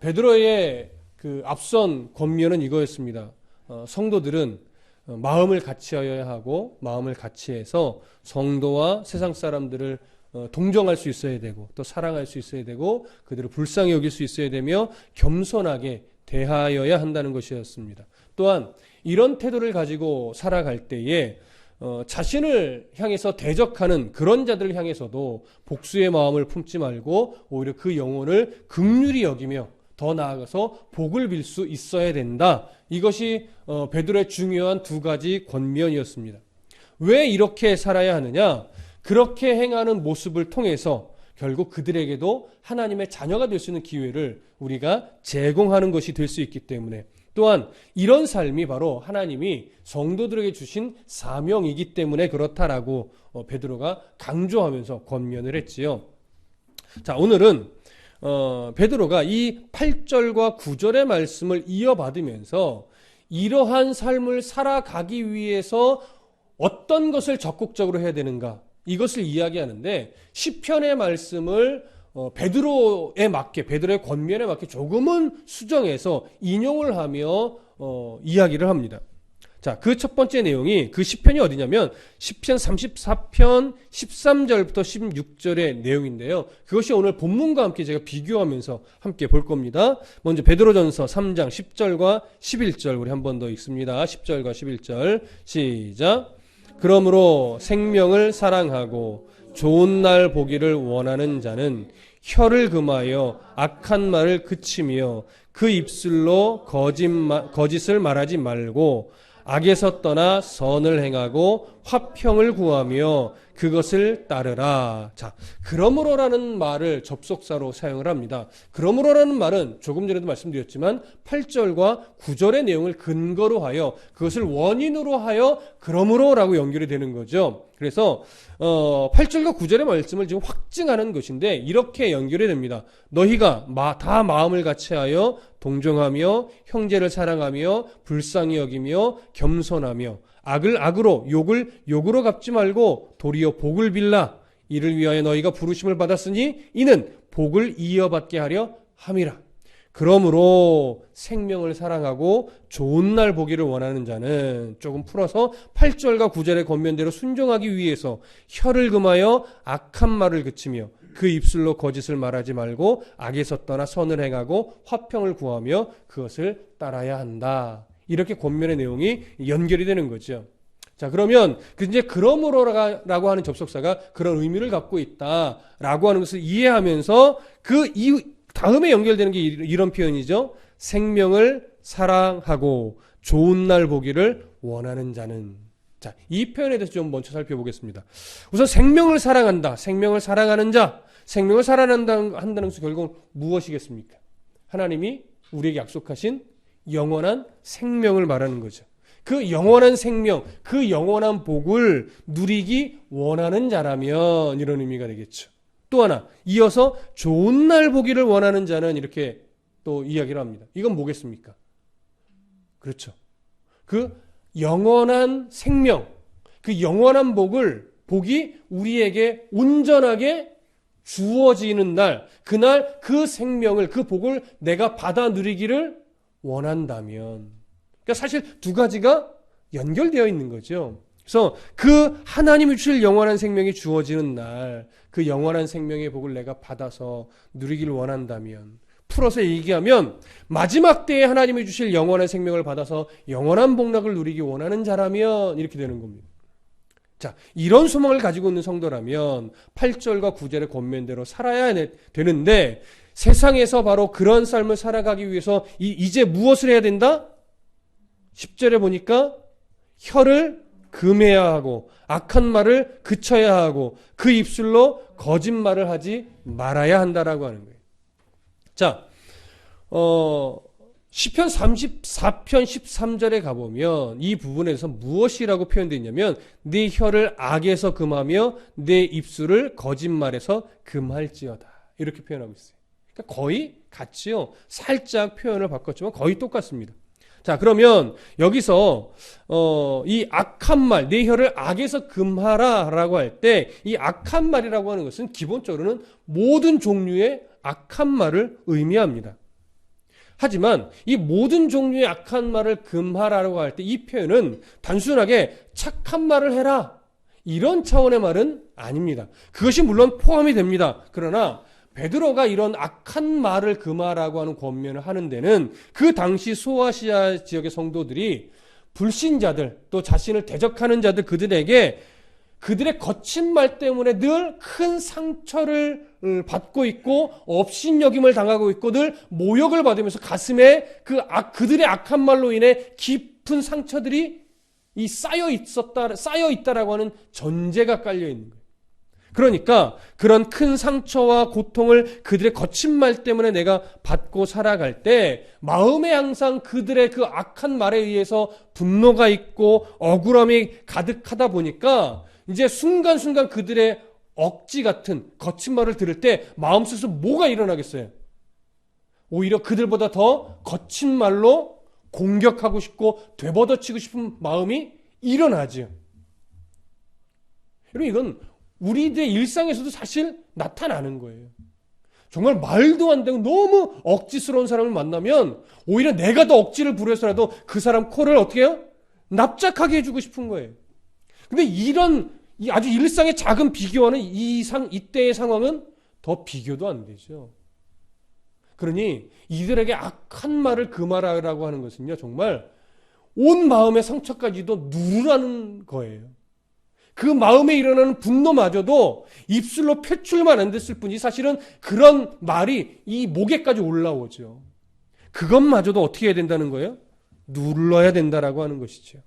베드로의 그 앞선 권면은 이거였습니다. 성도들은 마음을 같이하여야 하고 마음을 같이해서 성도와 세상 사람들을 동정할 수 있어야 되고 또 사랑할 수 있어야 되고 그들을 불쌍히 여길 수 있어야 되며 겸손하게 대하여야 한다는 것이었습니다. 또한 이런 태도를 가지고 살아갈 때에 자신을 향해서 대적하는 그런 자들을 향해서도 복수의 마음을 품지 말고 오히려 그 영혼을 긍휼히 여기며 더 나아가서 복을 빌 수 있어야 된다. 이것이 베드로의 중요한 두 가지 권면이었습니다. 왜 이렇게 살아야 하느냐? 그렇게 행하는 모습을 통해서 결국 그들에게도 하나님의 자녀가 될 수 있는 기회를 우리가 제공하는 것이 될 수 있기 때문에 또한 이런 삶이 바로 하나님이 성도들에게 주신 사명이기 때문에 그렇다라고 베드로가 강조하면서 권면을 했지요. 자, 오늘은 베드로가 이 8절과 9절의 말씀을 이어받으면서 이러한 삶을 살아가기 위해서 어떤 것을 적극적으로 해야 되는가 이것을 이야기하는데 시편의 말씀을 베드로에 맞게 베드로의 권면에 맞게 조금은 수정해서 인용을 하며 이야기를 합니다. 자, 그 첫 번째 내용이 그 시편이 어디냐면 시편 34편 13절부터 16절의 내용인데요. 그것이 오늘 본문과 함께 제가 비교하면서 함께 볼 겁니다. 먼저 베드로전서 3장 10절과 11절 우리 한 번 더 읽습니다. 10절과 11절 시작. 그러므로 생명을 사랑하고 좋은 날 보기를 원하는 자는 혀를 금하여 악한 말을 그치며 그 입술로 거짓을 말하지 말고 악에서 떠나 선을 행하고 화평을 구하며 그것을 따르라. 자, 그러므로라는 말을 접속사로 사용을 합니다. 그러므로라는 말은 조금 전에도 말씀드렸지만 8절과 9절의 내용을 근거로 하여 그것을 원인으로 하여 그러므로라고 연결이 되는 거죠. 그래서 8절과 9절의 말씀을 지금 확증하는 것인데 이렇게 연결이 됩니다. 너희가 다 마음을 같이하여 동정하며 형제를 사랑하며 불쌍히 여기며 겸손하며 악을 악으로 욕을 욕으로 갚지 말고 도리어 복을 빌라. 이를 위하여 너희가 부르심을 받았으니 이는 복을 이어받게 하려 함이라. 그러므로 생명을 사랑하고 좋은 날 보기를 원하는 자는 조금 풀어서 8절과 9절의 권면대로 순종하기 위해서 혀를 금하여 악한 말을 그치며 그 입술로 거짓을 말하지 말고 악에서 떠나 선을 행하고 화평을 구하며 그것을 따라야 한다. 이렇게 권면의 내용이 연결이 되는 거죠. 자, 그러면 이제 그러므로라고 하는 접속사가 그런 의미를 갖고 있다라고 하는 것을 이해하면서 그 다음에 연결되는 게 이런 표현이죠. 생명을 사랑하고 좋은 날 보기를 원하는 자는. 자, 이 표현에 대해서 좀 먼저 살펴보겠습니다. 우선 생명을 사랑한다. 생명을 사랑하는 자. 생명을 사랑한다는 것은 결국은 무엇이겠습니까? 하나님이 우리에게 약속하신 영원한 생명을 말하는 거죠. 그 영원한 생명, 그 영원한 복을 누리기 원하는 자라면 이런 의미가 되겠죠. 또 하나, 이어서 좋은 날 보기를 원하는 자는 이렇게 또 이야기를 합니다. 이건 뭐겠습니까? 그렇죠. 그 영원한 생명, 그 영원한 복이 우리에게 온전하게 주어지는 날, 그날 그 생명을, 그 복을 내가 받아 누리기를 원한다면, 그러니까 사실 두 가지가 연결되어 있는 거죠. 그래서 그 하나님이 주실 영원한 생명이 주어지는 날, 그 영원한 생명의 복을 내가 받아서 누리기를 원한다면, 풀어서 얘기하면 마지막 때에 하나님이 주실 영원한 생명을 받아서 영원한 복락을 누리기 원하는 자라면 이렇게 되는 겁니다. 자, 이런 소망을 가지고 있는 성도라면 8절과 9절의 권면대로 살아야 되는데 세상에서 바로 그런 삶을 살아가기 위해서 이제 무엇을 해야 된다? 10절에 보니까 혀를 금해야 하고 악한 말을 그쳐야 하고 그 입술로 거짓말을 하지 말아야 한다라고 하는 거예요. 자, 시편 34편 13절에 가보면 이 부분에서 무엇이라고 표현되어 있냐면 네 혀를 악에서 금하며 내 입술을 거짓말에서 금할지어다. 이렇게 표현하고 있어요. 그러니까 거의 같지요. 살짝 표현을 바꿨지만 거의 똑같습니다. 자, 그러면 여기서 이 악한 말, 내 혀를 악에서 금하라라고 할 때 이 악한 말이라고 하는 것은 기본적으로는 모든 종류의 악한 말을 의미합니다. 하지만 이 모든 종류의 악한 말을 금하라고 할 때 이 표현은 단순하게 착한 말을 해라, 이런 차원의 말은 아닙니다. 그것이 물론 포함이 됩니다. 그러나 베드로가 이런 악한 말을 금하라고 하는 권면을 하는 데는 그 당시 소아시아 지역의 성도들이 불신자들, 또 자신을 대적하는 자들, 그들에게 그들의 거친 말 때문에 늘 큰 상처를 받고 있고 업신여김을 당하고 있고 늘 모욕을 받으면서 가슴에 그들의 악한 말로 인해 깊은 상처들이 쌓여 있다라고 하는 전제가 깔려 있는 거예요. 그러니까 그런 큰 상처와 고통을 그들의 거친 말 때문에 내가 받고 살아갈 때 마음에 항상 그들의 그 악한 말에 의해서 분노가 있고 억울함이 가득하다 보니까 이제 순간순간 그들의 억지 같은 거친 말을 들을 때 마음속에서 뭐가 일어나겠어요? 오히려 그들보다 더 거친 말로 공격하고 싶고 되받아치고 싶은 마음이 일어나죠. 여러분, 이건 우리들의 일상에서도 사실 나타나는 거예요. 정말 말도 안 되고 너무 억지스러운 사람을 만나면 오히려 내가 더 억지를 부려서라도 그 사람 코를 어떻게 해요? 납작하게 해주고 싶은 거예요. 근데 이런 아주 일상의 작은 비교와는 이때의 상황은 더 비교도 안 되죠. 그러니 이들에게 악한 말을 금하라고 하는 것은요, 정말 온 마음의 상처까지도 누르라는 거예요. 그 마음에 일어나는 분노마저도 입술로 표출만 안 됐을 뿐이지 사실은 그런 말이 이 목에까지 올라오죠. 그것마저도 어떻게 해야 된다는 거예요? 눌러야 된다라고 하는 것이죠.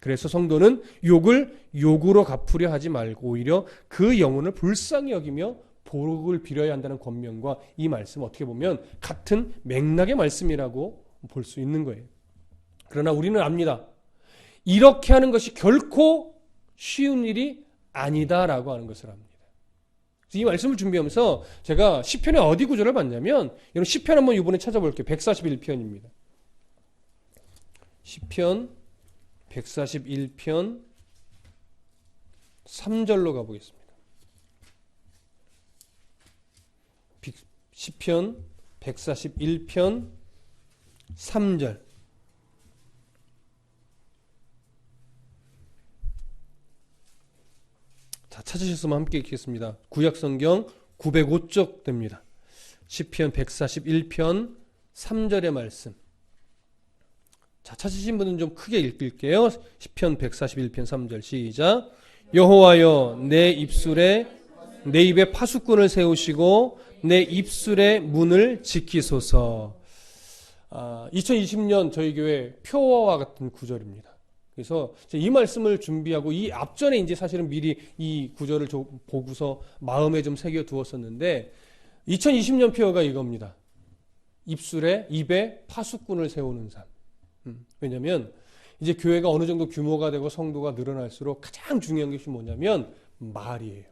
그래서 성도는 욕을 욕으로 갚으려 하지 말고 오히려 그 영혼을 불쌍히 여기며 복을 빌어야 한다는 권면과 이 말씀 어떻게 보면 같은 맥락의 말씀이라고 볼 수 있는 거예요. 그러나 우리는 압니다. 이렇게 하는 것이 결코 쉬운 일이 아니다라고 하는 것을 압니다. 이 말씀을 준비하면서 제가 시편의 어디 구절을 봤냐면 여러분 시편 한번 이번에 찾아볼게요. 141편입니다. 시편 141편 3절로 가보겠습니다. 시편 141편 3절. 자, 찾으셨으면 함께 읽겠습니다. 구약성경 905쪽 됩니다. 시편 141편 3절의 말씀. 자, 찾으신 분은 좀 크게 읽을게요. 시편 141편 3절 시작. 여호와여 내 입에 파수꾼을 세우시고 내 입술의 문을 지키소서. 2020년 저희 교회 표어와 같은 구절입니다. 그래서 이 말씀을 준비하고 이 앞전에 이제 사실은 미리 이 구절을 보고서 마음에 좀 새겨 두었었는데 2020년 표어가 이겁니다. 입에 파수꾼을 세우는 삶. 왜냐하면 이제 교회가 어느 정도 규모가 되고 성도가 늘어날수록 가장 중요한 것이 뭐냐면 말이에요.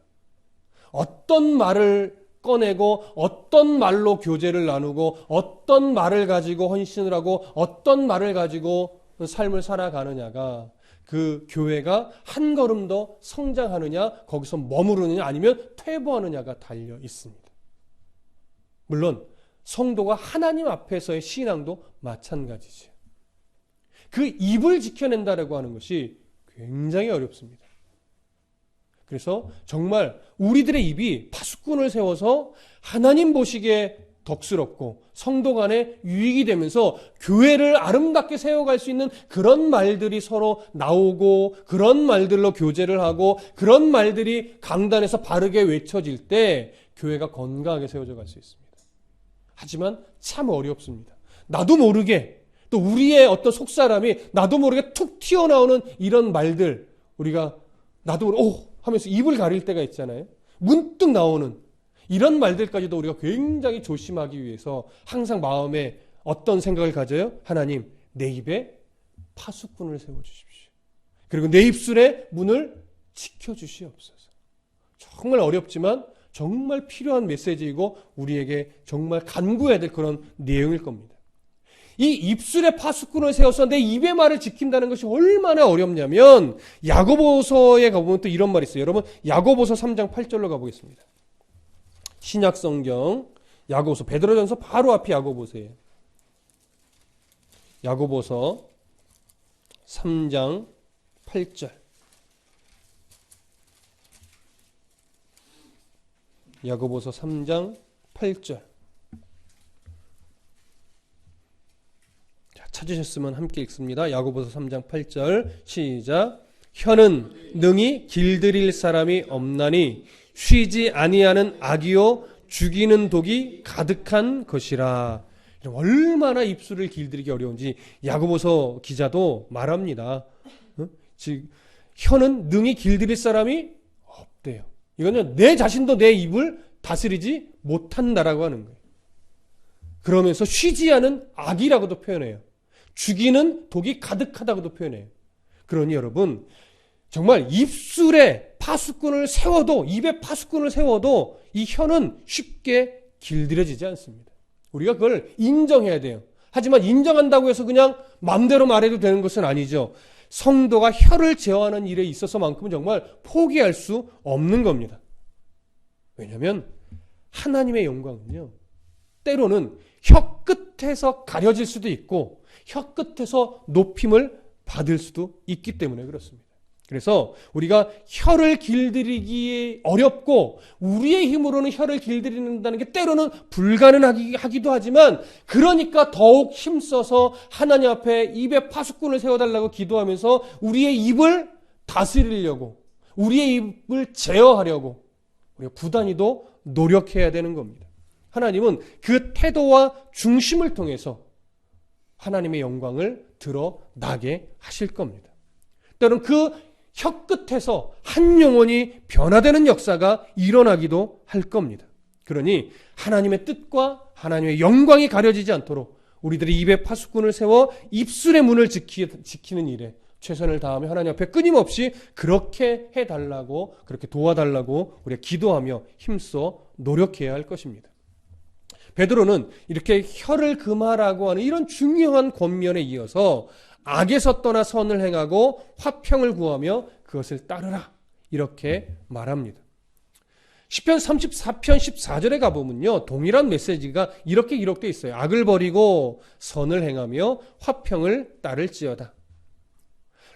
어떤 말을 꺼내고 어떤 말로 교제를 나누고 어떤 말을 가지고 헌신을 하고 어떤 말을 가지고 삶을 살아가느냐가 그 교회가 한 걸음 더 성장하느냐 거기서 머무르느냐 아니면 퇴보하느냐가 달려 있습니다. 물론 성도가 하나님 앞에서의 신앙도 마찬가지죠. 그 입을 지켜낸다라고 하는 것이 굉장히 어렵습니다. 그래서 정말 우리들의 입이 파수꾼을 세워서 하나님 보시기에 덕스럽고 성도 간에 유익이 되면서 교회를 아름답게 세워갈 수 있는 그런 말들이 서로 나오고 그런 말들로 교제를 하고 그런 말들이 강단에서 바르게 외쳐질 때 교회가 건강하게 세워져 갈 수 있습니다. 하지만 참 어렵습니다. 나도 모르게 또 우리의 어떤 속사람이 나도 모르게 툭 튀어나오는 이런 말들 우리가 나도 모르게 오 하면서 입을 가릴 때가 있잖아요. 문득 나오는 이런 말들까지도 우리가 굉장히 조심하기 위해서 항상 마음에 어떤 생각을 가져요? 하나님, 내 입에 파수꾼을 세워주십시오. 그리고 내 입술의 문을 지켜주시옵소서. 정말 어렵지만 정말 필요한 메시지이고 우리에게 정말 간구해야 될 그런 내용일 겁니다. 이 입술에 파수꾼을 세워서 내 입의 말을 지킨다는 것이 얼마나 어렵냐면 야고보서에 가보면 또 이런 말이 있어요. 여러분 야고보서 3장 8절로 가보겠습니다. 신약성경 야고보서, 베드로전서 바로 앞이 야고보서예요. 야고보서 3장 8절. 야고보서 3장 8절. 자, 찾으셨으면 함께 읽습니다. 야고보서 3장 8절 시작. 혀는 능히 길들일 사람이 없나니 쉬지 아니하는 악이요 죽이는 독이 가득한 것이라. 얼마나 입술을 길들이기 어려운지 야고보서 기자도 말합니다. 즉 혀는 능히 길들일 사람이 없대요. 이거는 내 자신도 내 입을 다스리지 못한다라고 하는 거예요. 그러면서 쉬지 않은 악이라고도 표현해요. 죽이는 독이 가득하다고도 표현해요. 그러니 여러분, 정말 입술에 파수꾼을 세워도, 입에 파수꾼을 세워도 이 혀는 쉽게 길들여지지 않습니다. 우리가 그걸 인정해야 돼요. 하지만 인정한다고 해서 그냥 마음대로 말해도 되는 것은 아니죠. 성도가 혀를 제어하는 일에 있어서만큼은 정말 포기할 수 없는 겁니다. 왜냐하면 하나님의 영광은요, 때로는 혀 끝에서 가려질 수도 있고 혀 끝에서 높임을 받을 수도 있기 때문에 그렇습니다. 그래서 우리가 혀를 길들이기 어렵고 우리의 힘으로는 혀를 길들이는다는 게 때로는 불가능하기도 하지만, 그러니까 더욱 힘써서 하나님 앞에 입에 파수꾼을 세워달라고 기도하면서 우리의 입을 다스리려고, 우리의 입을 제어하려고 우리가 부단히도 노력해야 되는 겁니다. 하나님은 그 태도와 중심을 통해서 하나님의 영광을 드러나게 하실 겁니다. 때로는 그 혀 끝에서 한 영혼이 변화되는 역사가 일어나기도 할 겁니다. 그러니 하나님의 뜻과 하나님의 영광이 가려지지 않도록 우리들이 입에 파수꾼을 세워 입술의 문을 지키는 일에 최선을 다하며 하나님 앞에 끊임없이 그렇게 해달라고, 그렇게 도와달라고 우리가 기도하며 힘써 노력해야 할 것입니다. 베드로는 이렇게 혀를 금하라고 하는 이런 중요한 권면에 이어서 악에서 떠나 선을 행하고 화평을 구하며 그것을 따르라, 이렇게 말합니다. 시편 34편 14절에 가보면요, 동일한 메시지가 이렇게 기록되어 있어요. 악을 버리고 선을 행하며 화평을 따를지어다.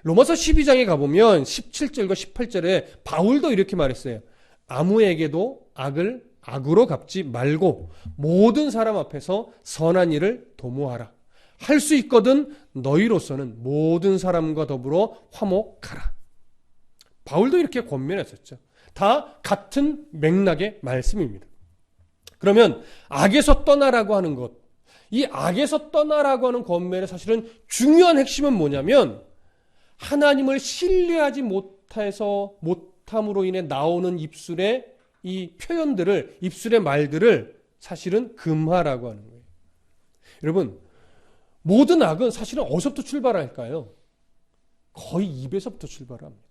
로마서 12장에 가보면 17절과 18절에 바울도 이렇게 말했어요. 아무에게도 악을 악으로 갚지 말고 모든 사람 앞에서 선한 일을 도모하라. 할 수 있거든 너희로서는 모든 사람과 더불어 화목하라. 바울도 이렇게 권면했었죠. 다 같은 맥락의 말씀입니다. 그러면 악에서 떠나라고 하는 것, 이 악에서 떠나라고 하는 권면의 사실은 중요한 핵심은 뭐냐면, 하나님을 신뢰하지 못함으로 인해 나오는 입술의 이 표현들을, 입술의 말들을 사실은 금하라고 하는 거예요. 여러분, 모든 악은 사실은 어디서부터 출발할까요? 거의 입에서부터 출발합니다.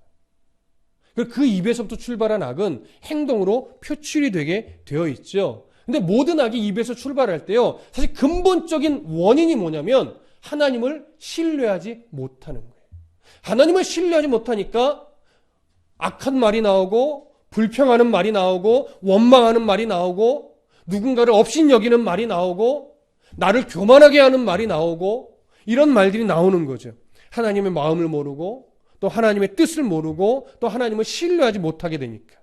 그 입에서부터 출발한 악은 행동으로 표출이 되게 되어 있죠. 근데 모든 악이 입에서 출발할 때요, 사실 근본적인 원인이 뭐냐면 하나님을 신뢰하지 못하는 거예요. 하나님을 신뢰하지 못하니까 악한 말이 나오고, 불평하는 말이 나오고, 원망하는 말이 나오고, 누군가를 업신여기는 말이 나오고, 나를 교만하게 하는 말이 나오고, 이런 말들이 나오는 거죠. 하나님의 마음을 모르고, 또 하나님의 뜻을 모르고, 또 하나님을 신뢰하지 못하게 되니까.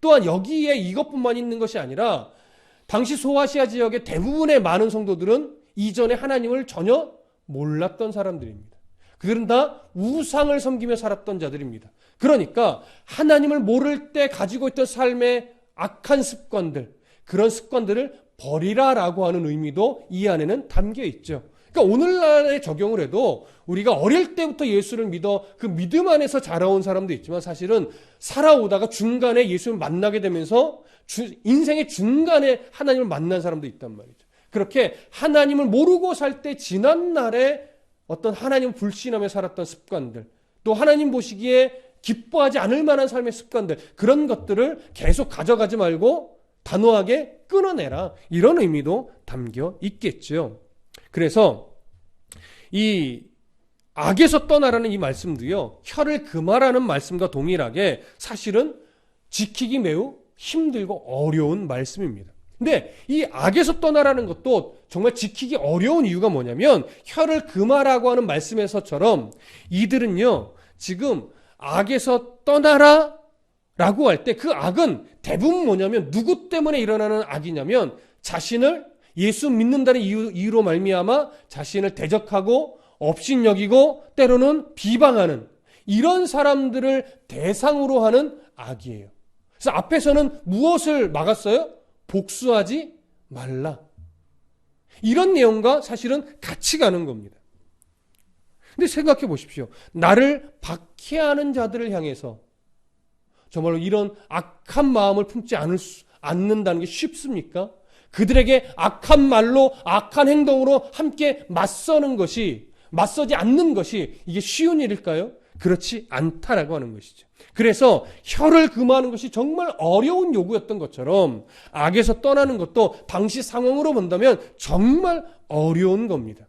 또한 여기에 이것뿐만 있는 것이 아니라 당시 소아시아 지역의 대부분의 많은 성도들은 이전에 하나님을 전혀 몰랐던 사람들입니다. 그들은 다 우상을 섬기며 살았던 자들입니다. 그러니까 하나님을 모를 때 가지고 있던 삶의 악한 습관들, 그런 습관들을 버리라라고 하는 의미도 이 안에는 담겨 있죠. 그러니까 오늘날에 적용을 해도 우리가 어릴 때부터 예수를 믿어 그 믿음 안에서 자라온 사람도 있지만, 사실은 살아오다가 중간에 예수를 만나게 되면서 인생의 중간에 하나님을 만난 사람도 있단 말이죠. 그렇게 하나님을 모르고 살 때 지난 날에 어떤 하나님을 불신하며 살았던 습관들, 또 하나님 보시기에 기뻐하지 않을 만한 삶의 습관들, 그런 것들을 계속 가져가지 말고 단호하게 끊어내라, 이런 의미도 담겨 있겠죠. 그래서 이 악에서 떠나라는 이 말씀도요, 혀를 금하라는 말씀과 동일하게 사실은 지키기 매우 힘들고 어려운 말씀입니다. 근데 이 악에서 떠나라는 것도 정말 지키기 어려운 이유가 뭐냐면 혀를 금하라고 하는 말씀에서처럼 이들은요 지금 악에서 떠나라 라고 할 때 그 악은 대부분 뭐냐면 누구 때문에 일어나는 악이냐면 자신을 예수 믿는다는 이유로 말미암아 자신을 대적하고 업신여기고 때로는 비방하는 이런 사람들을 대상으로 하는 악이에요. 그래서 앞에서는 무엇을 막았어요? 복수하지 말라. 이런 내용과 사실은 같이 가는 겁니다. 근데 생각해 보십시오. 나를 박해하는 자들을 향해서 정말로 이런 악한 마음을 품지 않는다는 게 쉽습니까? 그들에게 악한 말로 악한 행동으로 함께 맞서지 않는 것이 이게 쉬운 일일까요? 그렇지 않다라고 하는 것이죠. 그래서 혀를 금하는 것이 정말 어려운 요구였던 것처럼 악에서 떠나는 것도 당시 상황으로 본다면 정말 어려운 겁니다.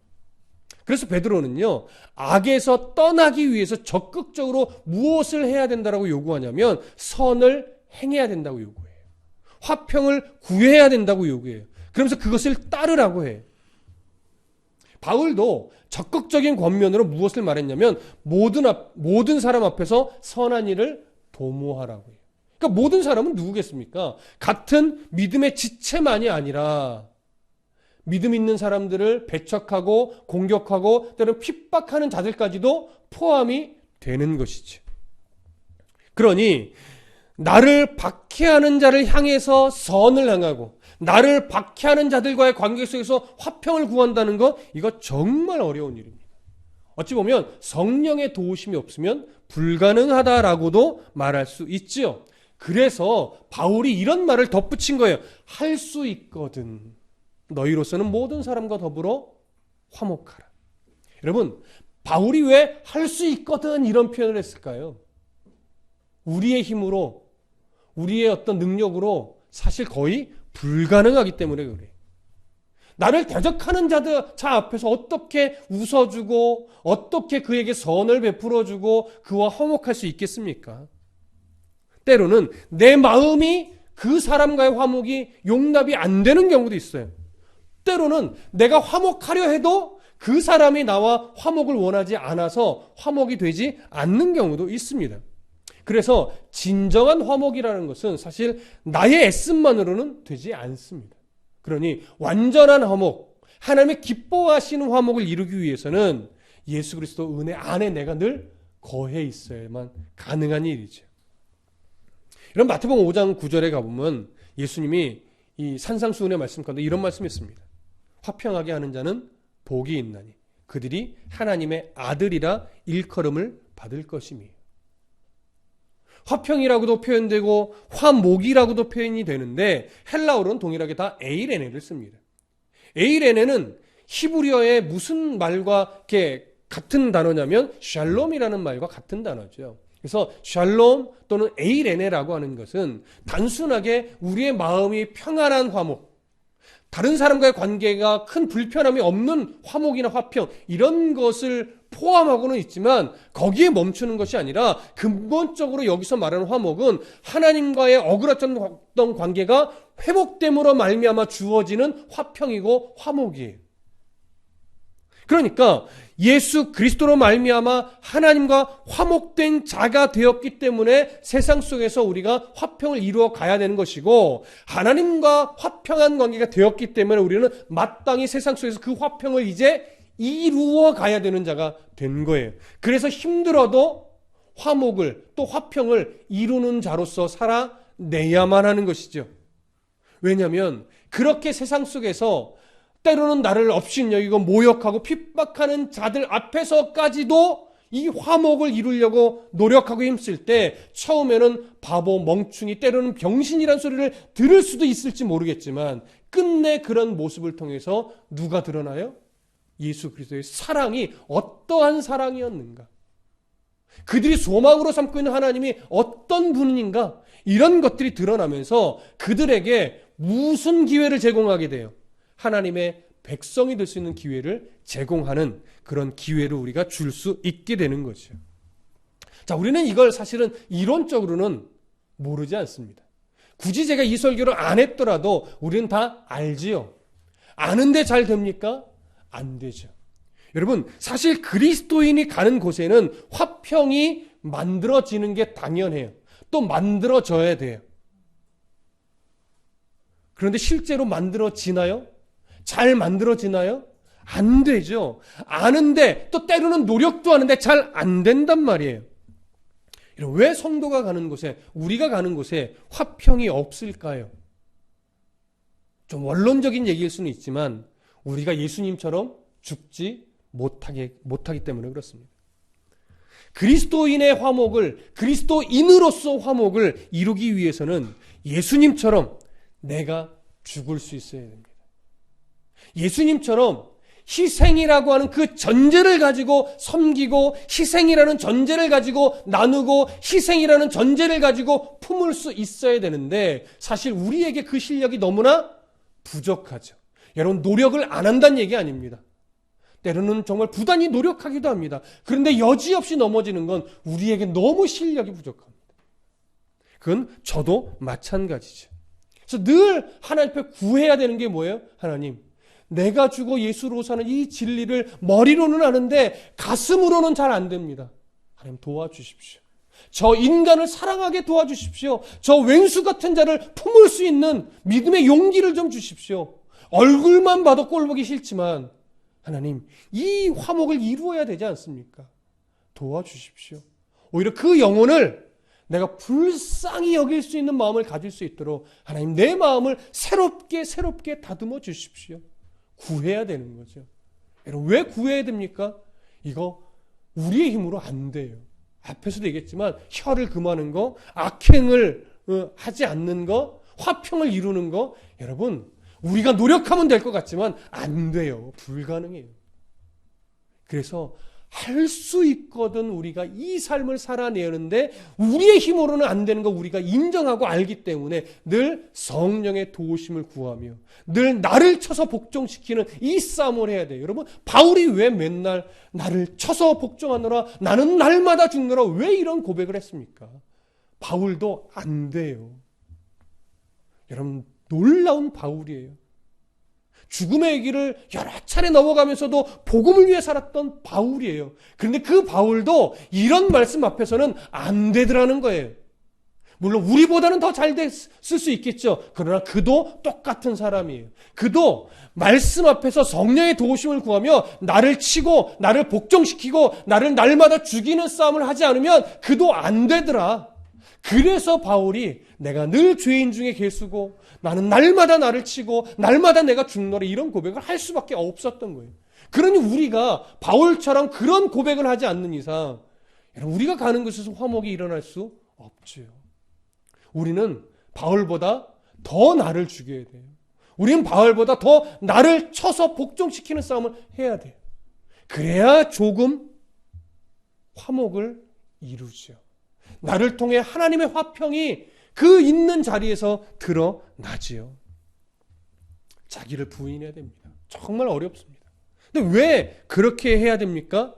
그래서 베드로는요, 악에서 떠나기 위해서 적극적으로 무엇을 해야 된다고 요구하냐면 선을 행해야 된다고 요구해요. 화평을 구해야 된다고 요구해요. 그러면서 그것을 따르라고 해요. 바울도 적극적인 권면으로 무엇을 말했냐면 모든 사람 앞에서 선한 일을 도모하라고 해요. 그러니까 모든 사람은 누구겠습니까? 같은 믿음의 지체만이 아니라 믿음 있는 사람들을 배척하고 공격하고 때로는 핍박하는 자들까지도 포함이 되는 것이죠. 그러니 나를 박해하는 자를 향해서 선을 행하고 나를 박해하는 자들과의 관계 속에서 화평을 구한다는 것, 이거 정말 어려운 일입니다. 어찌 보면 성령의 도우심이 없으면 불가능하다라고도 말할 수 있지요. 그래서 바울이 이런 말을 덧붙인 거예요. 할 수 있거든. 너희로서는 모든 사람과 더불어 화목하라. 여러분, 바울이 왜 할 수 있거든 이런 표현을 했을까요? 우리의 힘으로, 우리의 어떤 능력으로 사실 거의 불가능하기 때문에 그래요. 나를 대적하는 자 앞에서 어떻게 웃어주고 어떻게 그에게 선을 베풀어주고 그와 화목할 수 있겠습니까? 때로는 내 마음이 그 사람과의 화목이 용납이 안 되는 경우도 있어요. 때로는 내가 화목하려 해도 그 사람이 나와 화목을 원하지 않아서 화목이 되지 않는 경우도 있습니다. 그래서 진정한 화목이라는 것은 사실 나의 애씀만으로는 되지 않습니다. 그러니 완전한 화목, 하나님의 기뻐하시는 화목을 이루기 위해서는 예수 그리스도 은혜 안에 내가 늘 거해 있어야만 가능한 일이죠. 이런 마태복음 5장 9절에 가보면 예수님이 이 산상수훈의 말씀 가운데 이런 말씀이 있습니다. 화평하게 하는 자는 복이 있나니 그들이 하나님의 아들이라 일컬음을 받을 것임이에요. 화평이라고도 표현되고 화목이라고도 표현이 되는데 헬라어로는 동일하게 다 에이레네를 씁니다. 에이레네는 히브리어의 무슨 말과 이렇게 같은 단어냐면 샬롬이라는 말과 같은 단어죠. 그래서 샬롬 또는 에이레네라고 하는 것은 단순하게 우리의 마음이 평안한 화목, 다른 사람과의 관계가 큰 불편함이 없는 화목이나 화평 이런 것을 포함하고는 있지만 거기에 멈추는 것이 아니라 근본적으로 여기서 말하는 화목은 하나님과의 어그러졌던 관계가 회복됨으로 말미암아 주어지는 화평이고 화목이에요. 그러니까 예수 그리스도로 말미암아 하나님과 화목된 자가 되었기 때문에 세상 속에서 우리가 화평을 이루어 가야 되는 것이고 하나님과 화평한 관계가 되었기 때문에 우리는 마땅히 세상 속에서 그 화평을 이제 이루어 가야 되는 자가 된 거예요. 그래서 힘들어도 화목을 또 화평을 이루는 자로서 살아내야만 하는 것이죠. 왜냐하면 그렇게 세상 속에서 때로는 나를 업신여기고 모욕하고 핍박하는 자들 앞에서까지도 이 화목을 이루려고 노력하고 힘쓸 때 처음에는 바보, 멍충이, 때로는 병신이란 소리를 들을 수도 있을지 모르겠지만 끝내 그런 모습을 통해서 누가 드러나요? 예수 그리스도의 사랑이 어떠한 사랑이었는가? 그들이 소망으로 삼고 있는 하나님이 어떤 분인가? 이런 것들이 드러나면서 그들에게 무슨 기회를 제공하게 돼요? 하나님의 백성이 될 수 있는 기회를 제공하는 그런 기회를 우리가 줄 수 있게 되는 거죠. 자, 우리는 이걸 사실은 이론적으로는 모르지 않습니다. 굳이 제가 이 설교를 안 했더라도 우리는 다 알지요. 아는데 잘 됩니까? 안 되죠. 여러분, 사실 그리스도인이 가는 곳에는 화평이 만들어지는 게 당연해요. 또 만들어져야 돼요. 그런데 실제로 만들어지나요? 잘 만들어지나요? 안 되죠. 아는데 또 때로는 노력도 하는데 잘 안 된단 말이에요. 왜 성도가 가는 곳에, 우리가 가는 곳에 화평이 없을까요? 좀 원론적인 얘기일 수는 있지만 우리가 예수님처럼 죽지 못하기 때문에 그렇습니다. 그리스도인의 화목을, 그리스도인으로서 화목을 이루기 위해서는 예수님처럼 내가 죽을 수 있어야 됩니다. 예수님처럼 희생이라고 하는 그 전제를 가지고 섬기고, 희생이라는 전제를 가지고 나누고, 희생이라는 전제를 가지고 품을 수 있어야 되는데, 사실 우리에게 그 실력이 너무나 부족하죠. 여러분, 노력을 안 한다는 얘기 아닙니다. 때로는 정말 부단히 노력하기도 합니다. 그런데 여지없이 넘어지는 건 우리에게 너무 실력이 부족합니다. 그건 저도 마찬가지죠. 그래서 늘 하나님 앞에 구해야 되는 게 뭐예요? 하나님, 내가 주고 예수로 사는 이 진리를 머리로는 아는데 가슴으로는 잘 안 됩니다. 하나님 도와주십시오. 저 인간을 사랑하게 도와주십시오. 저 왼수 같은 자를 품을 수 있는 믿음의 용기를 좀 주십시오. 얼굴만 봐도 꼴보기 싫지만 하나님, 이 화목을 이루어야 되지 않습니까? 도와주십시오. 오히려 그 영혼을 내가 불쌍히 여길 수 있는 마음을 가질 수 있도록 하나님, 내 마음을 새롭게 다듬어 주십시오. 구해야 되는 거죠. 여러분, 왜 구해야 됩니까? 이거 우리의 힘으로 안 돼요. 앞에서도 얘기했지만 혀를 금하는 거, 악행을 하지 않는 거, 화평을 이루는 거, 여러분 우리가 노력하면 될 것 같지만 안 돼요. 불가능해요. 그래서 할 수 있거든 우리가 이 삶을 살아내는데 우리의 힘으로는 안 되는 거 우리가 인정하고 알기 때문에 늘 성령의 도우심을 구하며 늘 나를 쳐서 복종시키는 이 싸움을 해야 돼요. 여러분, 바울이 왜 맨날 나를 쳐서 복종하느라, 나는 날마다 죽느라, 왜 이런 고백을 했습니까? 바울도 안 돼요. 여러분, 놀라운 바울이에요. 죽음의 길을 여러 차례 넘어가면서도 복음을 위해 살았던 바울이에요. 그런데 그 바울도 이런 말씀 앞에서는 안 되더라는 거예요. 물론 우리보다는 더 잘 됐을 수 있겠죠. 그러나 그도 똑같은 사람이에요. 그도 말씀 앞에서 성령의 도우심을 구하며 나를 치고 나를 복종시키고 나를 날마다 죽이는 싸움을 하지 않으면 그도 안 되더라. 그래서 바울이 내가 늘 죄인 중에 괴수고 나는 날마다 나를 치고 날마다 내가 죽노래, 이런 고백을 할 수밖에 없었던 거예요. 그러니 우리가 바울처럼 그런 고백을 하지 않는 이상 우리가 가는 곳에서 화목이 일어날 수 없죠. 우리는 바울보다 더 나를 죽여야 돼요. 우리는 바울보다 더 나를 쳐서 복종시키는 싸움을 해야 돼요. 그래야 조금 화목을 이루죠. 나를 통해 하나님의 화평이 그 있는 자리에서 드러나지요. 자기를 부인해야 됩니다. 정말 어렵습니다. 근데 왜 그렇게 해야 됩니까?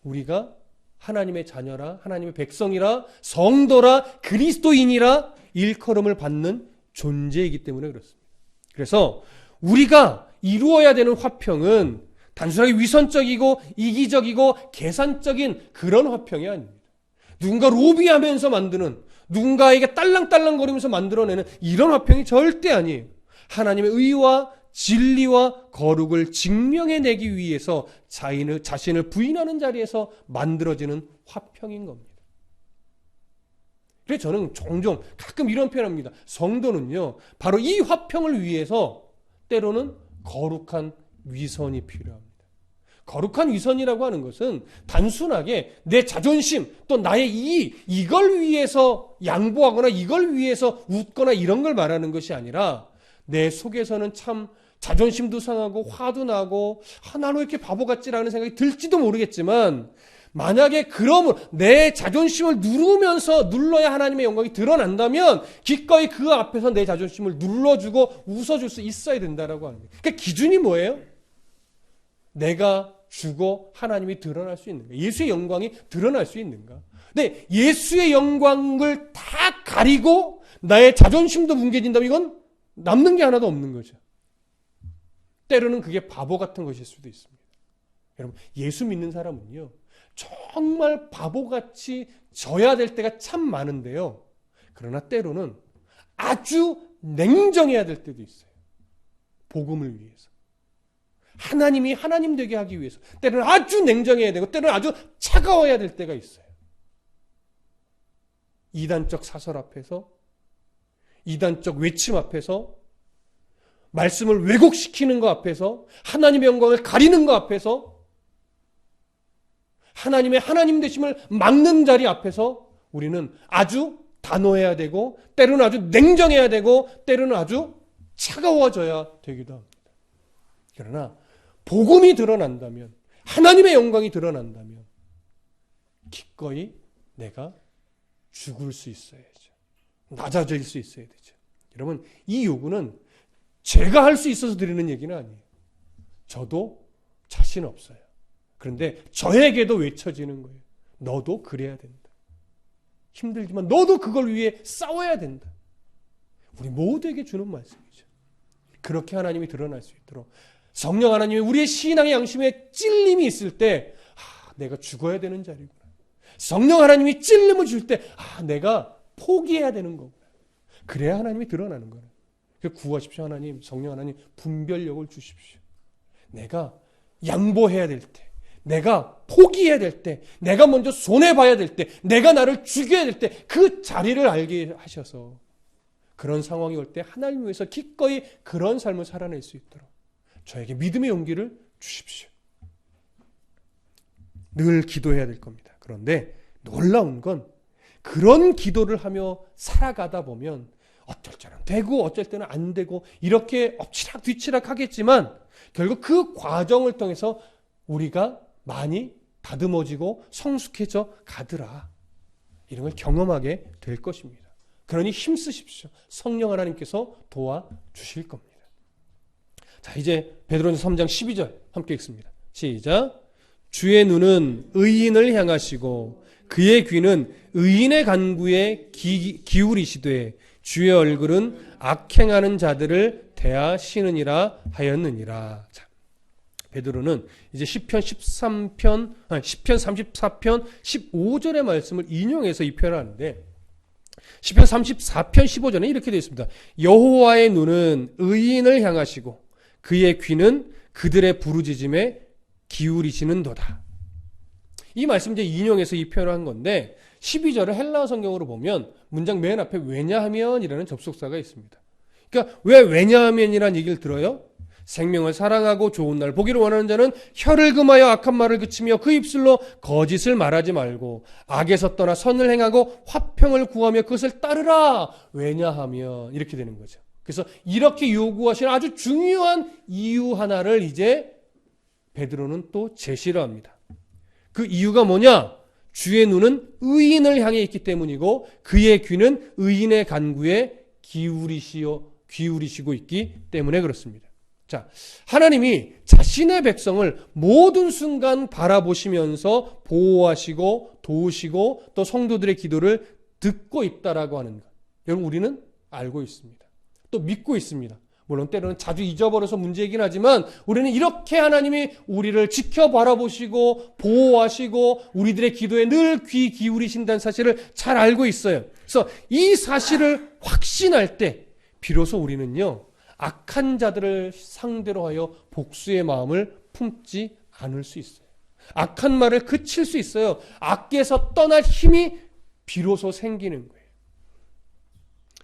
우리가 하나님의 자녀라, 하나님의 백성이라, 성도라, 그리스도인이라 일컬음을 받는 존재이기 때문에 그렇습니다. 그래서 우리가 이루어야 되는 화평은 단순하게 위선적이고 이기적이고 계산적인 그런 화평이 아닙니다. 누군가 로비하면서 만드는, 누군가에게 딸랑딸랑거리면서 만들어내는 이런 화평이 절대 아니에요. 하나님의 의와 진리와 거룩을 증명해내기 위해서 자신을 부인하는 자리에서 만들어지는 화평인 겁니다. 그래서 저는 종종 가끔 이런 표현합니다. 성도는요, 바로 이 화평을 위해서 때로는 거룩한 위선이 필요합니다. 거룩한 위선이라고 하는 것은 단순하게 내 자존심 또 나의 이익, 이걸 위해서 양보하거나 이걸 위해서 웃거나 이런 걸 말하는 것이 아니라 내 속에서는 참 자존심도 상하고 화도 나고 나는 왜 이렇게 바보 같지라는 생각이 들지도 모르겠지만, 만약에 그러므로 내 자존심을 눌러야 하나님의 영광이 드러난다면 기꺼이 그 앞에서 내 자존심을 눌러주고 웃어줄 수 있어야 된다라고 하는 거예요. 그러니까 기준이 뭐예요? 내가 주고 하나님이 드러날 수 있는가? 예수의 영광이 드러날 수 있는가? 근데 예수의 영광을 다 가리고 나의 자존심도 뭉개진다면 이건 남는 게 하나도 없는 거죠. 때로는 그게 바보 같은 것일 수도 있습니다. 여러분, 예수 믿는 사람은요, 정말 바보같이 져야 될 때가 참 많은데요. 그러나 때로는 아주 냉정해야 될 때도 있어요. 복음을 위해서. 하나님이 하나님 되게 하기 위해서. 때로는 아주 냉정해야 되고 때로는 아주 차가워야 될 때가 있어요. 이단적 사설 앞에서, 이단적 외침 앞에서, 말씀을 왜곡시키는 것 앞에서, 하나님의 영광을 가리는 것 앞에서, 하나님의 하나님 되심을 막는 자리 앞에서 우리는 아주 단호해야 되고 때로는 아주 냉정해야 되고 때로는 아주 차가워져야 되기도 합니다. 그러나 복음이 드러난다면, 하나님의 영광이 드러난다면 기꺼이 내가 죽을 수 있어야죠. 낮아질 수 있어야 되죠. 여러분, 이 요구는 제가 할 수 있어서 드리는 얘기는 아니에요. 저도 자신 없어요. 그런데 저에게도 외쳐지는 거예요. 너도 그래야 된다. 힘들지만 너도 그걸 위해 싸워야 된다. 우리 모두에게 주는 말씀이죠. 그렇게 하나님이 드러날 수 있도록 성령 하나님이 우리의 신앙의 양심에 찔림이 있을 때 내가 죽어야 되는 자리구나. 성령 하나님이 찔림을 줄 때 내가 포기해야 되는 거구나. 그래야 하나님이 드러나는 거예요. 구하십시오. 하나님, 성령 하나님 분별력을 주십시오. 내가 양보해야 될 때, 내가 포기해야 될 때, 내가 먼저 손해봐야 될 때, 내가 나를 죽여야 될 때 그 자리를 알게 하셔서 그런 상황이 올 때 하나님 위해서 기꺼이 그런 삶을 살아낼 수 있도록 저에게 믿음의 용기를 주십시오. 늘 기도해야 될 겁니다. 그런데 놀라운 건 그런 기도를 하며 살아가다 보면 어쩔 때는 되고 어쩔 때는 안 되고 이렇게 엎치락 뒤치락 하겠지만 결국 그 과정을 통해서 우리가 많이 다듬어지고 성숙해져 가더라. 이런 걸 경험하게 될 것입니다. 그러니 힘쓰십시오. 성령 하나님께서 도와주실 겁니다. 자, 이제 베드로전서 3장 12절 함께 읽습니다. 시작. 주의 눈은 의인을 향하시고 그의 귀는 의인의 간구에 기울이시되 주의 얼굴은 악행하는 자들을 대하시느니라 하였느니라. 자, 베드로는 이제 시편 34편 15절의 말씀을 인용해서 이 표현을 하는데 시편 34편 15절에 이렇게 되어 있습니다. 여호와의 눈은 의인을 향하시고 그의 귀는 그들의 부르짖음에 기울이시는도다. 이 말씀 이제 인용해서 이 표현을 한 건데 12절을 헬라어 성경으로 보면 문장 맨 앞에 왜냐하면이라는 접속사가 있습니다. 그러니까 왜 왜냐하면이라는 얘기를 들어요? 생명을 사랑하고 좋은 날 보기를 원하는 자는 혀를 금하여 악한 말을 그치며 그 입술로 거짓을 말하지 말고 악에서 떠나 선을 행하고 화평을 구하며 그것을 따르라. 왜냐하면 이렇게 되는 거죠. 그래서 이렇게 요구하시는 아주 중요한 이유 하나를 이제 베드로는 또 제시를 합니다. 그 이유가 뭐냐? 주의 눈은 의인을 향해 있기 때문이고 그의 귀는 의인의 간구에 기울이시고 있기 때문에 그렇습니다. 자, 하나님이 자신의 백성을 모든 순간 바라보시면서 보호하시고 도우시고 또 성도들의 기도를 듣고 있다라고 하는 것. 여러분, 우리는 알고 있습니다. 또 믿고 있습니다. 물론 때로는 자주 잊어버려서 문제이긴 하지만 우리는 이렇게 하나님이 우리를 지켜 바라보시고 보호하시고 우리들의 기도에 늘 귀 기울이신다는 사실을 잘 알고 있어요. 그래서 이 사실을 확신할 때 비로소 우리는요, 악한 자들을 상대로 하여 복수의 마음을 품지 않을 수 있어요. 악한 말을 그칠 수 있어요. 악에서 떠날 힘이 비로소 생기는 거예요.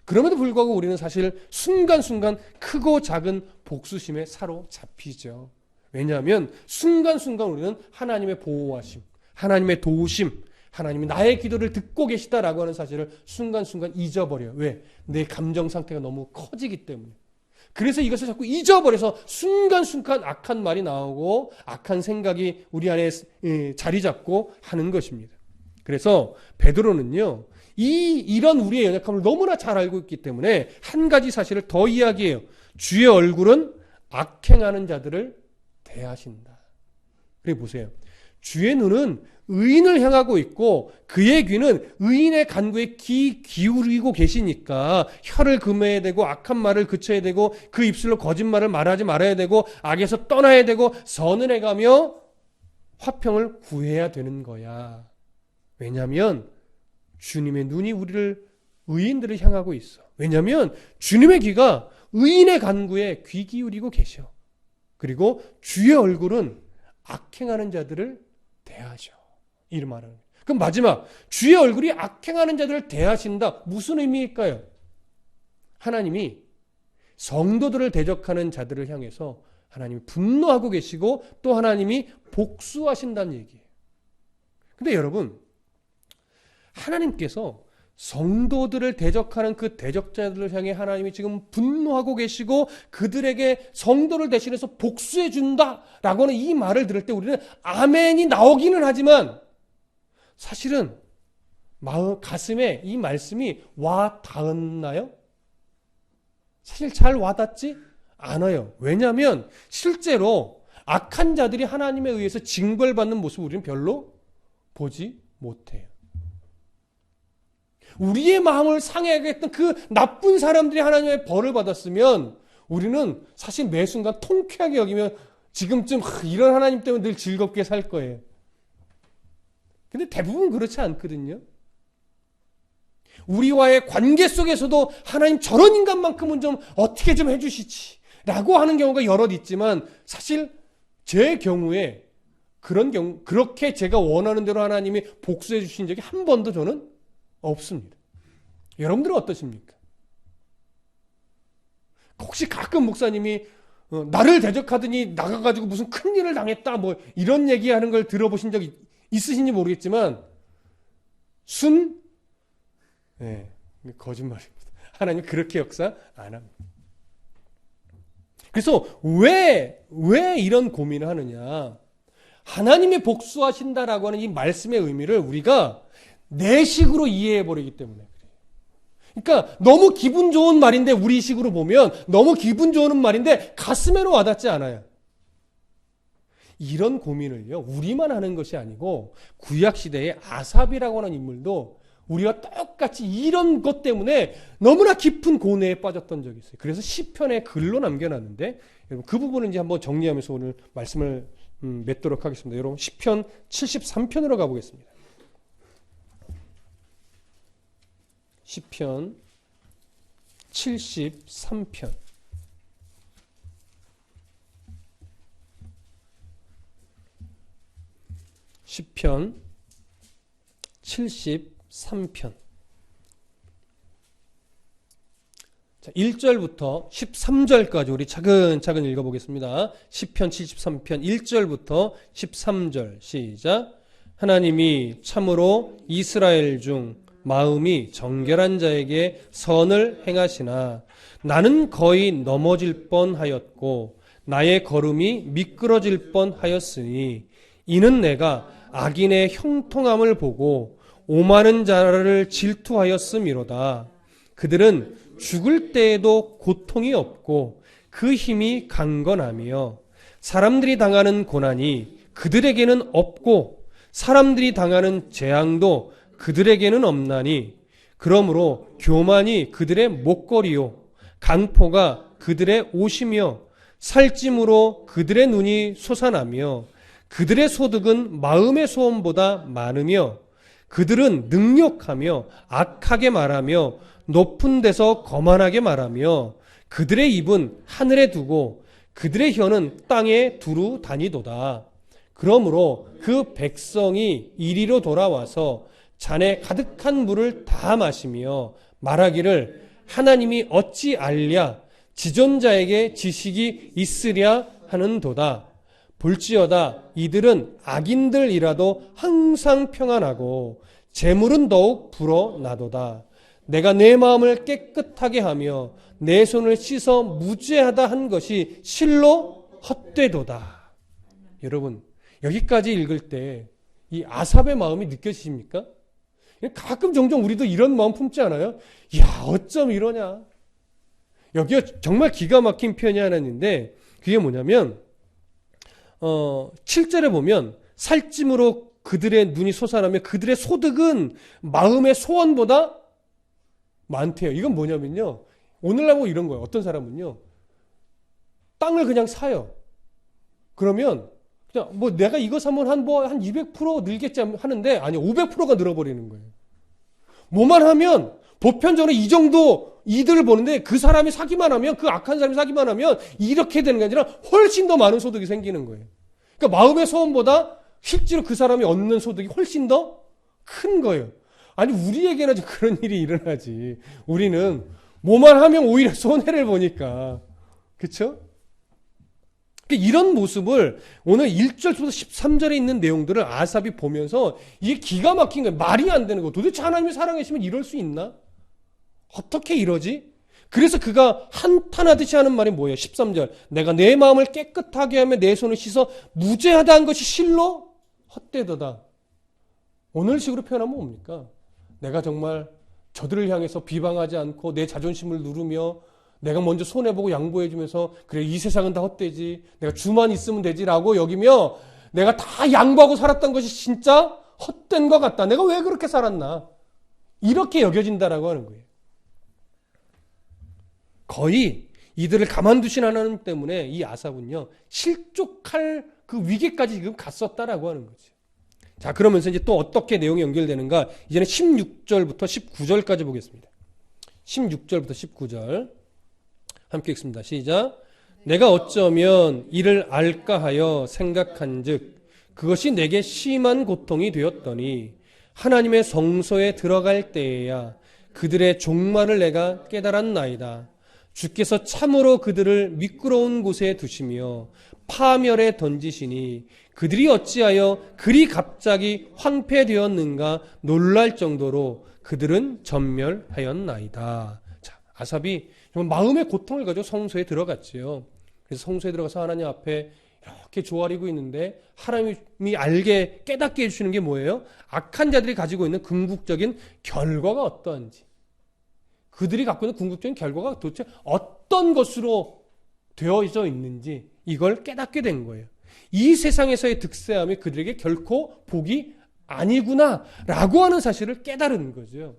그럼에도 불구하고 우리는 사실 순간순간 크고 작은 복수심에 사로잡히죠. 왜냐하면 순간순간 우리는 하나님의 보호하심, 하나님의 도우심, 하나님이 나의 기도를 듣고 계시다라고 하는 사실을 순간순간 잊어버려요. 왜? 내 감정 상태가 너무 커지기 때문에. 그래서 이것을 자꾸 잊어버려서 순간순간 악한 말이 나오고 악한 생각이 우리 안에 자리 잡고 하는 것입니다. 그래서 베드로는요, 이런 우리의 연약함을 너무나 잘 알고 있기 때문에 한 가지 사실을 더 이야기해요. 주의 얼굴은 악행하는 자들을 대하신다. 그리고 보세요. 주의 눈은 의인을 향하고 있고 그의 귀는 의인의 간구에 기울이고 계시니까 혀를 금해야 되고 악한 말을 그쳐야 되고 그 입술로 거짓말을 말하지 말아야 되고 악에서 떠나야 되고 선을 해가며 화평을 구해야 되는 거야. 왜냐하면 주님의 눈이 의인들을 향하고 있어. 왜냐하면 주님의 귀가 의인의 간구에 귀 기울이고 계셔. 그리고 주의 얼굴은 악행하는 자들을 대하죠. 이를 말하는 거예요. 그럼 마지막, 주의 얼굴이 악행하는 자들을 대하신다. 무슨 의미일까요? 하나님이 성도들을 대적하는 자들을 향해서 하나님이 분노하고 계시고 또 하나님이 복수하신다는 얘기예요. 근데 여러분, 하나님께서 성도들을 대적하는 그 대적자들을 향해 하나님이 지금 분노하고 계시고 그들에게 성도를 대신해서 복수해 준다라고 하는 이 말을 들을 때 우리는 아멘이 나오기는 하지만 사실은 가슴에 이 말씀이 와 닿았나요? 사실 잘 와닿지 않아요. 왜냐하면 실제로 악한 자들이 하나님에 의해서 징벌받는 모습을 우리는 별로 보지 못해요. 우리의 마음을 상해하게 했던 그 나쁜 사람들이 하나님의 벌을 받았으면 우리는 사실 매 순간 통쾌하게 여기며 지금쯤 이런 하나님 때문에 늘 즐겁게 살 거예요. 근데 대부분 그렇지 않거든요. 우리와의 관계 속에서도 하나님 저런 인간만큼은 좀 어떻게 좀 해주시지 라고 하는 경우가 여럿 있지만 사실 제 경우에 그렇게 제가 원하는 대로 하나님이 복수해 주신 적이 한 번도 저는 없습니다. 여러분들은 어떠십니까? 혹시 가끔 목사님이 나를 대적하더니 나가가지고 무슨 큰일을 당했다 뭐 이런 얘기하는 걸 들어보신 적이 있으신지 모르겠지만 거짓말입니다. 하나님 그렇게 역사 안 합니다. 그래서 왜 이런 고민을 하느냐? 하나님이 복수하신다라고 하는 이 말씀의 의미를 우리가 내 식으로 이해해버리기 때문에 그래요. 그러니까 너무 기분 좋은 말인데 우리 식으로 보면 너무 기분 좋은 말인데 가슴에는 와닿지 않아요. 이런 고민을요 우리만 하는 것이 아니고 구약시대의 아삽이라고 하는 인물도 우리와 똑같이 이런 것 때문에 너무나 깊은 고뇌에 빠졌던 적이 있어요. 그래서 시편에 글로 남겨놨는데 여러분 그 부분을 이제 한번 정리하면서 오늘 말씀을 맺도록 하겠습니다. 여러분 시편 73편으로 가보겠습니다. 시편 73편 시편 73편 자, 1절부터 13절까지 우리 차근차근 읽어보겠습니다. 시편 73편 1절부터 13절 시작. 하나님이 참으로 이스라엘 중 마음이 정결한 자에게 선을 행하시나 나는 거의 넘어질 뻔하였고 나의 걸음이 미끄러질 뻔하였으니 이는 내가 악인의 형통함을 보고 오만한 자를 질투하였음이로다. 그들은 죽을 때에도 고통이 없고 그 힘이 강건하며 사람들이 당하는 고난이 그들에게는 없고 사람들이 당하는 재앙도 그들에게는 없나니 그러므로 교만이 그들의 목걸이요 강포가 그들의 옷이며 살찜으로 그들의 눈이 솟아나며 그들의 소득은 마음의 소원보다 많으며 그들은 능욕하며 악하게 말하며 높은 데서 거만하게 말하며 그들의 입은 하늘에 두고 그들의 혀는 땅에 두루 다니도다. 그러므로 그 백성이 이리로 돌아와서 잔에 가득한 물을 다 마시며 말하기를 하나님이 어찌 알랴 지존자에게 지식이 있으랴 하는도다. 볼지어다 이들은 악인들이라도 항상 평안하고 재물은 더욱 불어나도다. 내가 내 마음을 깨끗하게 하며 내 손을 씻어 무죄하다 한 것이 실로 헛되도다. 여러분 여기까지 읽을 때 이 아삽의 마음이 느껴지십니까? 가끔 종종 우리도 이런 마음 품지 않아요? 야 어쩜 이러냐. 여기가 정말 기가 막힌 표현이 하나 있는데 그게 뭐냐면 7절에 보면 살찜으로 그들의 눈이 솟아나며 그들의 소득은 마음의 소원보다 많대요. 이건 뭐냐면요. 오늘날 뭐 이런 거예요. 어떤 사람은요. 땅을 그냥 사요. 그러면 그냥 뭐 내가 이거 사면 한 200% 늘겠지 하는데 아니 500%가 늘어버리는 거예요. 뭐만 하면 보편적으로 이 정도 이득을 보는데 그 사람이 사기만 하면 그 악한 사람이 사기만 하면 이렇게 되는 게 아니라 훨씬 더 많은 소득이 생기는 거예요. 그러니까 마음의 소원보다 실제로 그 사람이 얻는 소득이 훨씬 더 큰 거예요. 아니 우리에게는 그런 일이 일어나지. 우리는 뭐만 하면 오히려 손해를 보니까. 그렇죠? 이런 모습을 오늘 1절부터 13절에 있는 내용들을 아삽이 보면서 이게 기가 막힌 거예요. 말이 안 되는 거. 도대체 하나님이 살아계시면 이럴 수 있나? 어떻게 이러지? 그래서 그가 한탄하듯이 하는 말이 뭐예요? 13절. 내가 내 마음을 깨끗하게 하며 내 손을 씻어 무죄하다 한 것이 실로 헛되도다. 오늘 식으로 표현하면 뭡니까? 내가 정말 저들을 향해서 비방하지 않고 내 자존심을 누르며 내가 먼저 손해보고 양보해주면서 그래 이 세상은 다 헛되지 내가 주만 있으면 되지라고 여기며 내가 다 양보하고 살았던 것이 진짜 헛된 것 같다. 내가 왜 그렇게 살았나? 이렇게 여겨진다라고 하는 거예요. 거의 이들을 가만두신 하나님 때문에 이 아삽은요 실족할 그 위기까지 지금 갔었다라고 하는 거죠. 자, 그러면서 이제 또 어떻게 내용이 연결되는가? 이제는 16절부터 19절까지 보겠습니다. 16절부터 19절. 함께 읽습니다. 시작. 내가 어쩌면 이를 알까 하여 생각한즉 그것이 내게 심한 고통이 되었더니 하나님의 성소에 들어갈 때에야 그들의 종말을 내가 깨달았나이다. 주께서 참으로 그들을 미끄러운 곳에 두시며 파멸에 던지시니 그들이 어찌하여 그리 갑자기 황폐되었는가 놀랄 정도로 그들은 전멸하였나이다. 자, 아삽이 정말 마음의 고통을 가지고 성소에 들어갔지요. 그래서 성소에 들어가서 하나님 앞에 이렇게 조아리고 있는데 하나님이 알게 깨닫게 해주시는 게 뭐예요? 악한 자들이 가지고 있는 궁극적인 결과가 어떠한지, 그들이 갖고 있는 궁극적인 결과가 도대체 어떤 것으로 되어져 있는지 이걸 깨닫게 된 거예요. 이 세상에서의 득세함이 그들에게 결코 복이 아니구나 라고 하는 사실을 깨달은 거죠.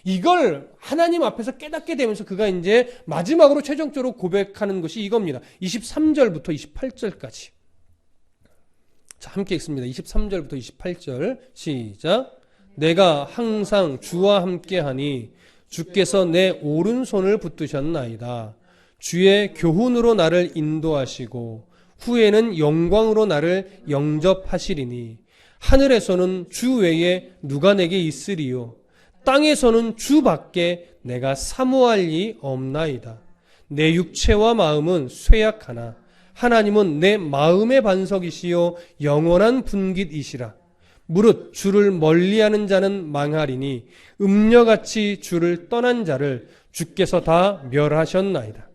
이걸 하나님 앞에서 깨닫게 되면서 그가 이제 마지막으로 최종적으로 고백하는 것이 이겁니다. 23절부터 28절까지. 자, 함께 읽습니다. 23절부터 28절 시작. 내가 항상 주와 함께하니 주께서 내 오른손을 붙드셨나이다. 주의 교훈으로 나를 인도하시고 후에는 영광으로 나를 영접하시리니 하늘에서는 주 외에 누가 내게 있으리요 땅에서는 주 밖에 내가 사모할 이 없나이다. 내 육체와 마음은 쇠약하나 하나님은 내 마음의 반석이시요 영원한 분깃이시라. 무릇 주를 멀리하는 자는 망하리니 음녀같이 주를 떠난 자를 주께서 다 멸하셨나이다.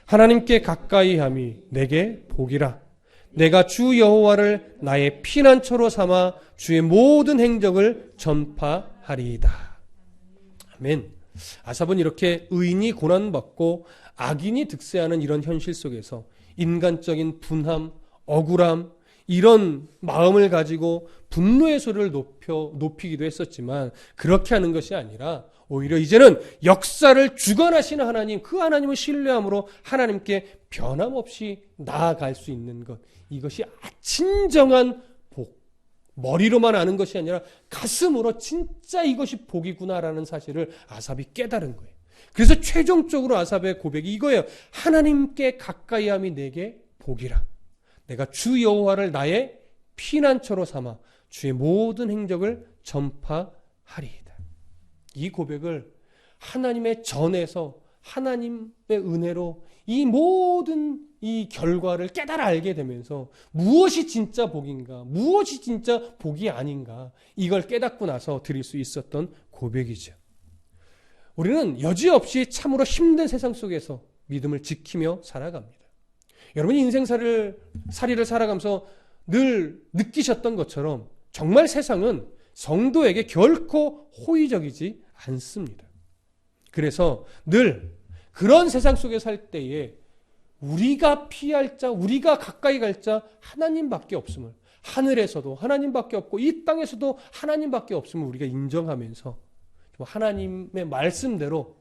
하나님께 가까이함이 내게 복이라. 내가 주 여호와를 나의 피난처로 삼아 주의 모든 행적을 전파하리이다. 아멘. 아삽은 이렇게 의인이 고난받고 악인이 득세하는 이런 현실 속에서 인간적인 분함, 억울함, 이런 마음을 가지고 분노의 소리를 높이기도 했었지만 그렇게 하는 것이 아니라 오히려 이제는 역사를 주관하시는 하나님, 그 하나님을 신뢰함으로 하나님께 변함없이 나아갈 수 있는 것, 이것이 진정한 복. 머리로만 아는 것이 아니라 가슴으로 진짜 이것이 복이구나라는 사실을 아삽이 깨달은 거예요. 그래서 최종적으로 아삽의 고백이 이거예요. 하나님께 가까이함이 내게 복이라. 내가 주 여호와를 나의 피난처로 삼아 주의 모든 행적을 전파하리이다. 이 고백을 하나님의 전에서 하나님의 은혜로 이 모든 이 결과를 깨달아 알게 되면서 무엇이 진짜 복인가, 무엇이 진짜 복이 아닌가, 이걸 깨닫고 나서 드릴 수 있었던 고백이죠. 우리는 여지없이 참으로 힘든 세상 속에서 믿음을 지키며 살아갑니다. 여러분이 인생살이를 살아가면서 늘 느끼셨던 것처럼 정말 세상은 성도에게 결코 호의적이지 않습니다. 그래서 늘 그런 세상 속에 살 때에 우리가 피할 자, 우리가 가까이 갈 자 하나님밖에 없음을, 하늘에서도 하나님밖에 없고 이 땅에서도 하나님밖에 없음을 우리가 인정하면서 하나님의 말씀대로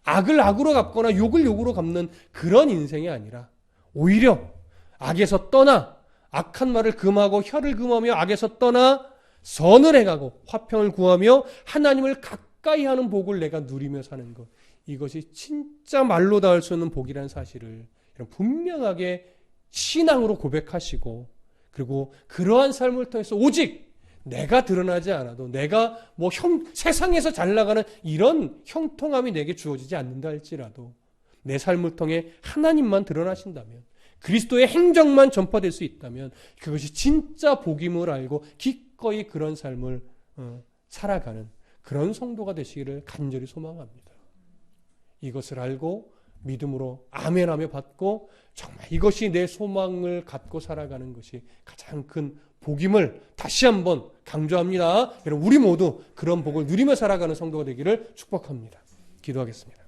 악을 악으로 갚거나 욕을 욕으로 갚는 그런 인생이 아니라 오히려 악에서 떠나 악한 말을 금하고 혀를 금하며 악에서 떠나 선을 행하고 화평을 구하며 하나님을 가까이 하는 복을 내가 누리며 사는 것, 이것이 진짜 말로 닿을 수 없는 복이라는 사실을 분명하게 신앙으로 고백하시고, 그리고 그러한 삶을 통해서 오직 내가 드러나지 않아도 내가 세상에서 잘 나가는 이런 형통함이 내게 주어지지 않는다 할지라도 내 삶을 통해 하나님만 드러나신다면, 그리스도의 행정만 전파될 수 있다면 그것이 진짜 복임을 알고 기꺼이 그런 삶을 살아가는 그런 성도가 되시기를 간절히 소망합니다. 이것을 알고 믿음으로 아멘하며 받고 정말 이것이 내 소망을 갖고 살아가는 것이 가장 큰 복임을 다시 한번 강조합니다. 여러분, 우리 모두 그런 복을 누리며 살아가는 성도가 되기를 축복합니다. 기도하겠습니다.